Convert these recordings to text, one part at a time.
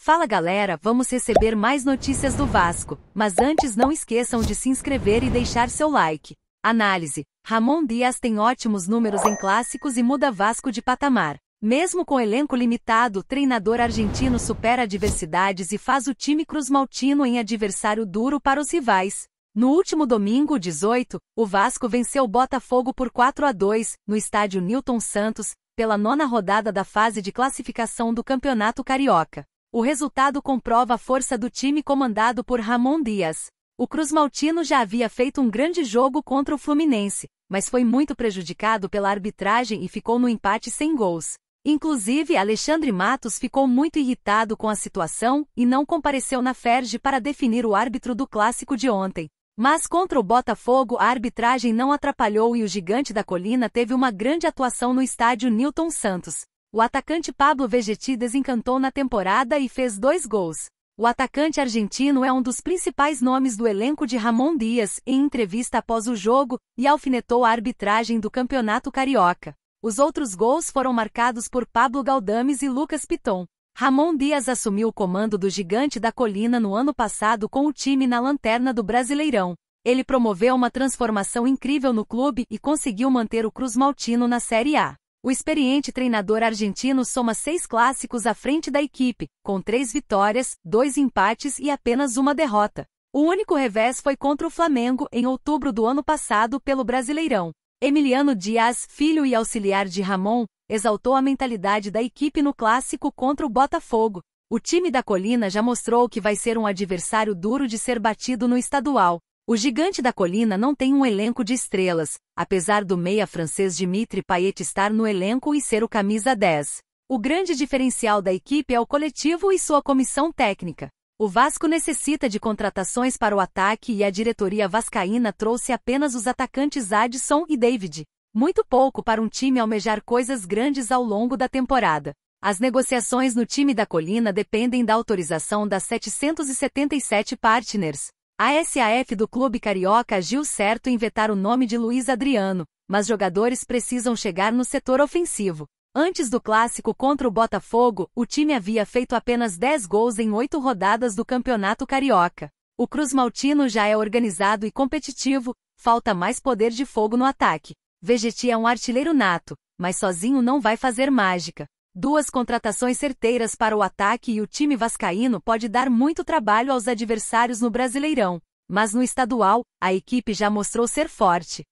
Fala galera, vamos receber mais notícias do Vasco, mas antes não esqueçam de se inscrever e deixar seu like. Análise: Ramon Dias tem ótimos números em clássicos e muda Vasco de patamar. Mesmo com elenco limitado, o treinador argentino supera adversidades e faz o time cruzmaltino em adversário duro para os rivais. No último domingo, 18, o Vasco venceu o Botafogo por 4-2, no estádio Newton Santos, pela 9ª rodada da fase de classificação do Campeonato Carioca. O resultado comprova a força do time comandado por Ramon Dias. O cruzmaltino já havia feito um grande jogo contra o Fluminense, mas foi muito prejudicado pela arbitragem e ficou no empate sem gols. Inclusive, Alexandre Matos ficou muito irritado com a situação e não compareceu na FERJ para definir o árbitro do clássico de ontem. Mas contra o Botafogo a arbitragem não atrapalhou e o Gigante da Colina teve uma grande atuação no estádio Newton Santos. O atacante Pablo Vegetti desencantou na temporada e fez 2 gols. O atacante argentino é um dos principais nomes do elenco de Ramon Dias, em entrevista após o jogo, e alfinetou a arbitragem do Campeonato Carioca. Os outros gols foram marcados por Pablo Galdames e Lucas Piton. Ramon Dias assumiu o comando do Gigante da Colina no ano passado com o time na lanterna do Brasileirão. Ele promoveu uma transformação incrível no clube e conseguiu manter o cruzmaltino na Série A. O experiente treinador argentino soma 6 clássicos à frente da equipe, com 3 vitórias, 2 empates e apenas uma derrota. O único revés foi contra o Flamengo em outubro do ano passado pelo Brasileirão. Emiliano Dias, filho e auxiliar de Ramon, exaltou a mentalidade da equipe no clássico contra o Botafogo. O time da Colina já mostrou que vai ser um adversário duro de ser batido no estadual. O Gigante da Colina não tem um elenco de estrelas, apesar do meia francês Dimitri Payet estar no elenco e ser o camisa 10. O grande diferencial da equipe é o coletivo e sua comissão técnica. O Vasco necessita de contratações para o ataque e a diretoria vascaína trouxe apenas os atacantes Adson e David. Muito pouco para um time almejar coisas grandes ao longo da temporada. As negociações no time da Colina dependem da autorização das 777 partners. A SAF do clube carioca agiu certo em vetar o nome de Luiz Adriano, mas jogadores precisam chegar no setor ofensivo. Antes do clássico contra o Botafogo, o time havia feito apenas 10 gols em 8 rodadas do Campeonato Carioca. O cruzmaltino já é organizado e competitivo, falta mais poder de fogo no ataque. Vegetti é um artilheiro nato, mas sozinho não vai fazer mágica. 2 contratações certeiras para o ataque e o time vascaíno pode dar muito trabalho aos adversários no Brasileirão, mas no estadual, a equipe já mostrou ser forte.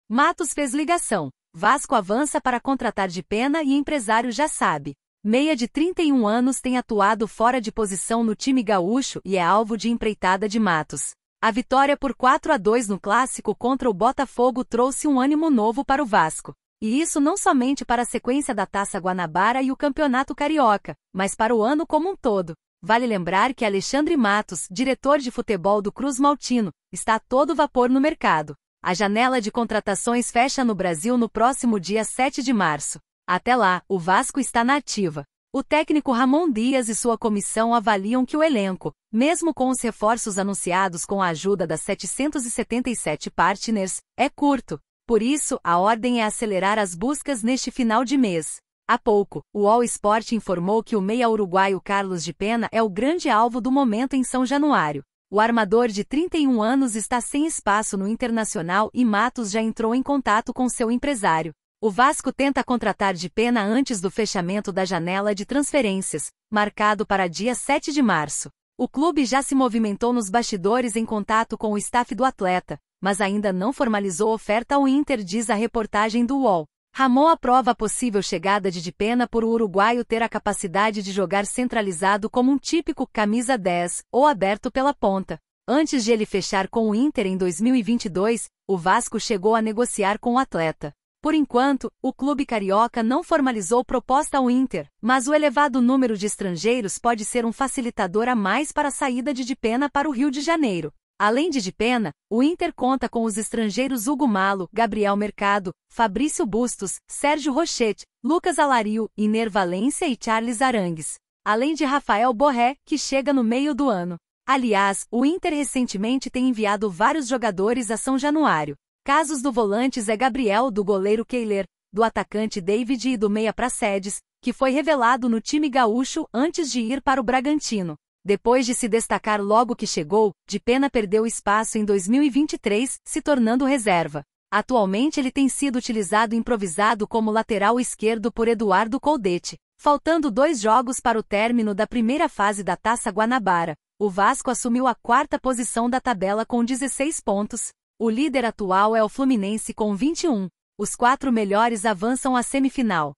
Matos fez ligação. Vasco avança para contratar Dipena e empresário já sabe. Meia de 31 anos tem atuado fora de posição no time gaúcho e é alvo de empreitada de Matos. A vitória por 4-2 no clássico contra o Botafogo trouxe um ânimo novo para o Vasco. E isso não somente para a sequência da Taça Guanabara e o Campeonato Carioca, mas para o ano como um todo. Vale lembrar que Alexandre Matos, diretor de futebol do cruzmaltino, está a todo vapor no mercado. A janela de contratações fecha no Brasil no próximo dia 7 de março. Até lá, o Vasco está na ativa. O técnico Ramon Dias e sua comissão avaliam que o elenco, mesmo com os reforços anunciados com a ajuda das 777 partners, é curto. Por isso, a ordem é acelerar as buscas neste final de mês. Há pouco, o All Sport informou que o meia uruguaio Carlos Dipena é o grande alvo do momento em São Januário. O armador de 31 anos está sem espaço no Internacional e Matos já entrou em contato com seu empresário. O Vasco tenta contratar Dipena antes do fechamento da janela de transferências, marcado para dia 7 de março. O clube já se movimentou nos bastidores em contato com o staff do atleta, mas ainda não formalizou oferta ao Inter, diz a reportagem do UOL. Ramon aprova a possível chegada de Dipena por o uruguaio ter a capacidade de jogar centralizado como um típico camisa 10, ou aberto pela ponta. Antes de ele fechar com o Inter em 2022, o Vasco chegou a negociar com o atleta. Por enquanto, o clube carioca não formalizou proposta ao Inter, mas o elevado número de estrangeiros pode ser um facilitador a mais para a saída de Dipena para o Rio de Janeiro. Além de Dipena, o Inter conta com os estrangeiros Hugo Malo, Gabriel Mercado, Fabrício Bustos, Sérgio Rochete, Lucas Alario, Iner Valência e Charles Arangues. Além de Rafael Borré, que chega no meio do ano. Aliás, o Inter recentemente tem enviado vários jogadores a São Januário. Casos do volante Zé Gabriel, do goleiro Keiler, do atacante David e do meia Praxedes, que foi revelado no time gaúcho antes de ir para o Bragantino. Depois de se destacar logo que chegou, de Pena perdeu espaço em 2023, se tornando reserva. Atualmente ele tem sido utilizado improvisado como lateral esquerdo por Eduardo Coldete. Faltando 2 jogos para o término da primeira fase da Taça Guanabara, o Vasco assumiu a 4ª posição da tabela com 16 pontos. O líder atual é o Fluminense com 21. Os 4 melhores avançam à semifinal.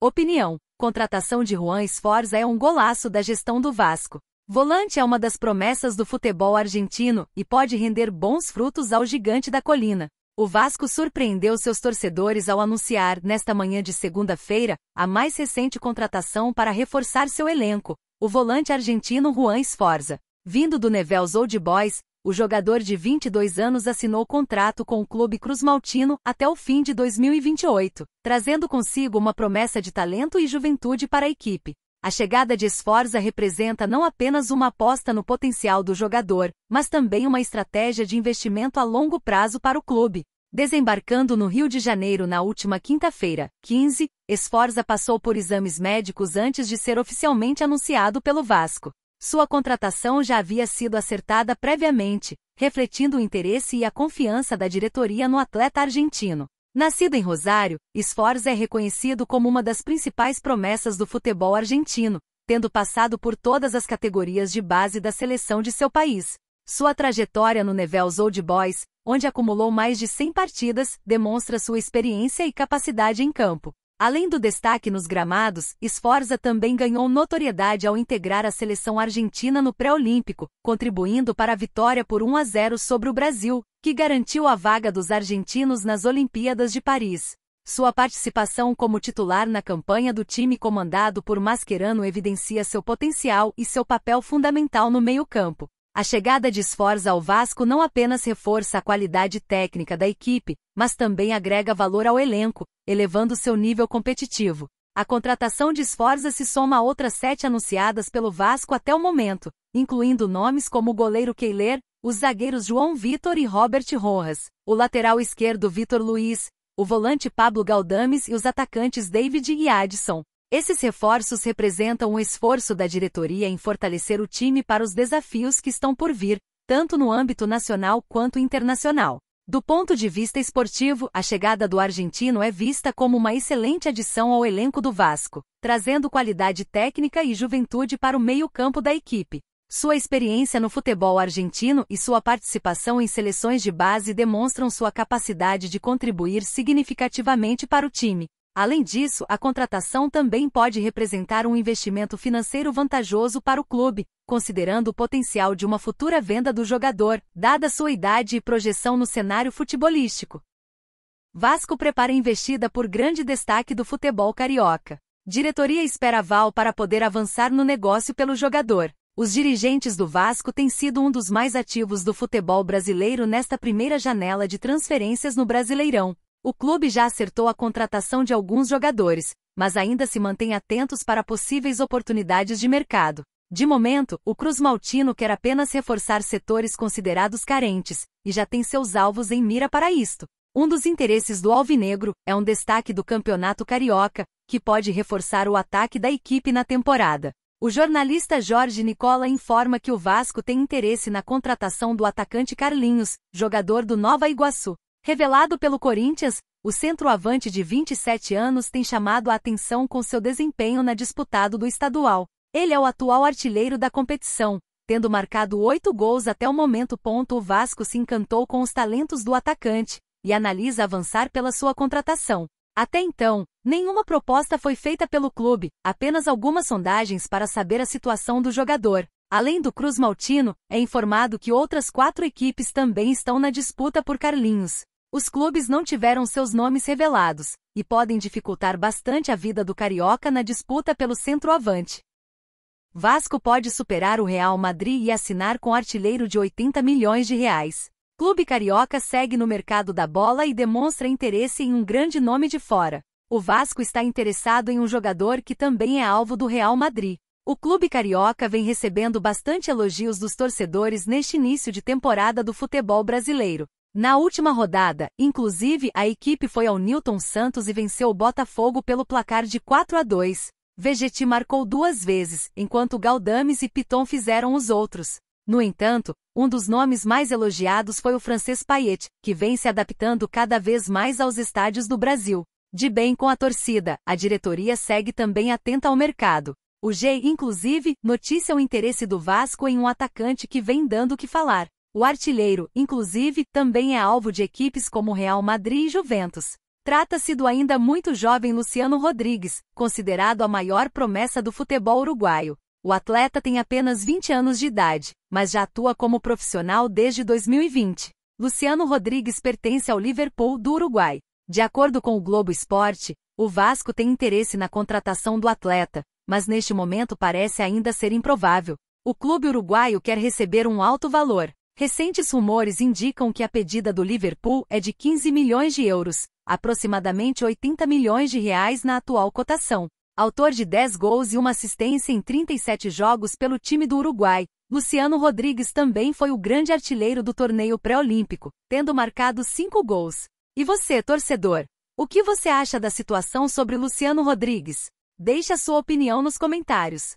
Opinião: contratação de Juan Sforza é um golaço da gestão do Vasco. Volante é uma das promessas do futebol argentino e pode render bons frutos ao gigante da colina. O Vasco surpreendeu seus torcedores ao anunciar, nesta manhã de segunda-feira, a mais recente contratação para reforçar seu elenco, o volante argentino Juan Sforza. Vindo do Newell's Old Boys, o jogador de 22 anos assinou contrato com o clube cruzmaltino até o fim de 2028, trazendo consigo uma promessa de talento e juventude para a equipe. A chegada de Sforza representa não apenas uma aposta no potencial do jogador, mas também uma estratégia de investimento a longo prazo para o clube. Desembarcando no Rio de Janeiro na última quinta-feira, 15, Sforza passou por exames médicos antes de ser oficialmente anunciado pelo Vasco. Sua contratação já havia sido acertada previamente, refletindo o interesse e a confiança da diretoria no atleta argentino. Nascido em Rosário, Sforza é reconhecido como uma das principais promessas do futebol argentino, tendo passado por todas as categorias de base da seleção de seu país. Sua trajetória no Newell's Old Boys, onde acumulou mais de 100 partidas, demonstra sua experiência e capacidade em campo. Além do destaque nos gramados, Sforza também ganhou notoriedade ao integrar a seleção argentina no pré-olímpico, contribuindo para a vitória por 1-0 sobre o Brasil, que garantiu a vaga dos argentinos nas Olimpíadas de Paris. Sua participação como titular na campanha do time comandado por Mascherano evidencia seu potencial e seu papel fundamental no meio-campo. A chegada de Sforza ao Vasco não apenas reforça a qualidade técnica da equipe, mas também agrega valor ao elenco, elevando seu nível competitivo. A contratação de Sforza se soma a outras 7 anunciadas pelo Vasco até o momento, incluindo nomes como o goleiro Keiler, os zagueiros João Vitor e Robert Rojas, o lateral esquerdo Vitor Luiz, o volante Pablo Galdames e os atacantes David e Adson. Esses reforços representam um esforço da diretoria em fortalecer o time para os desafios que estão por vir, tanto no âmbito nacional quanto internacional. Do ponto de vista esportivo, a chegada do argentino é vista como uma excelente adição ao elenco do Vasco, trazendo qualidade técnica e juventude para o meio-campo da equipe. Sua experiência no futebol argentino e sua participação em seleções de base demonstram sua capacidade de contribuir significativamente para o time. Além disso, a contratação também pode representar um investimento financeiro vantajoso para o clube, considerando o potencial de uma futura venda do jogador, dada sua idade e projeção no cenário futebolístico. Vasco prepara investida por grande destaque do futebol carioca. Diretoria espera aval para poder avançar no negócio pelo jogador. Os dirigentes do Vasco têm sido um dos mais ativos do futebol brasileiro nesta primeira janela de transferências no Brasileirão. O clube já acertou a contratação de alguns jogadores, mas ainda se mantém atentos para possíveis oportunidades de mercado. De momento, o cruzmaltino quer apenas reforçar setores considerados carentes, e já tem seus alvos em mira para isto. Um dos interesses do alvinegro é um destaque do Campeonato Carioca, que pode reforçar o ataque da equipe na temporada. O jornalista Jorge Nicola informa que o Vasco tem interesse na contratação do atacante Carlinhos, jogador do Nova Iguaçu. Revelado pelo Corinthians, o centroavante de 27 anos tem chamado a atenção com seu desempenho na disputa do estadual. Ele é o atual artilheiro da competição, tendo marcado 8 gols até o momento. O Vasco se encantou com os talentos do atacante e analisa avançar pela sua contratação. Até então, nenhuma proposta foi feita pelo clube, apenas algumas sondagens para saber a situação do jogador. Além do cruzmaltino, é informado que outras 4 equipes também estão na disputa por Carlinhos. Os clubes não tiveram seus nomes revelados, e podem dificultar bastante a vida do carioca na disputa pelo centroavante. Vasco pode superar o Real Madrid e assinar com artilheiro de 80 milhões de reais. Clube carioca segue no mercado da bola e demonstra interesse em um grande nome de fora. O Vasco está interessado em um jogador que também é alvo do Real Madrid. O clube carioca vem recebendo bastante elogios dos torcedores neste início de temporada do futebol brasileiro. Na última rodada, inclusive, a equipe foi ao Newton Santos e venceu o Botafogo pelo placar de 4-2. Vegetti marcou 2 vezes, enquanto Galdames e Piton fizeram os outros. No entanto, um dos nomes mais elogiados foi o francês Payet, que vem se adaptando cada vez mais aos estádios do Brasil. De bem com a torcida, a diretoria segue também atenta ao mercado. O G, inclusive, noticia o interesse do Vasco em um atacante que vem dando o que falar. O artilheiro, inclusive, também é alvo de equipes como Real Madrid e Juventus. Trata-se do ainda muito jovem Luciano Rodrigues, considerado a maior promessa do futebol uruguaio. O atleta tem apenas 20 anos de idade, mas já atua como profissional desde 2020. Luciano Rodrigues pertence ao Liverpool do Uruguai. De acordo com o Globo Esporte, o Vasco tem interesse na contratação do atleta, mas neste momento parece ainda ser improvável. O clube uruguaio quer receber um alto valor. Recentes rumores indicam que a pedida do Liverpool é de 15 milhões de euros, aproximadamente 80 milhões de reais na atual cotação. Autor de 10 gols e uma assistência em 37 jogos pelo time do Uruguai, Luciano Rodrigues também foi o grande artilheiro do torneio pré-olímpico, tendo marcado 5 gols. E você, torcedor? O que você acha da situação sobre Luciano Rodrigues? Deixe a sua opinião nos comentários.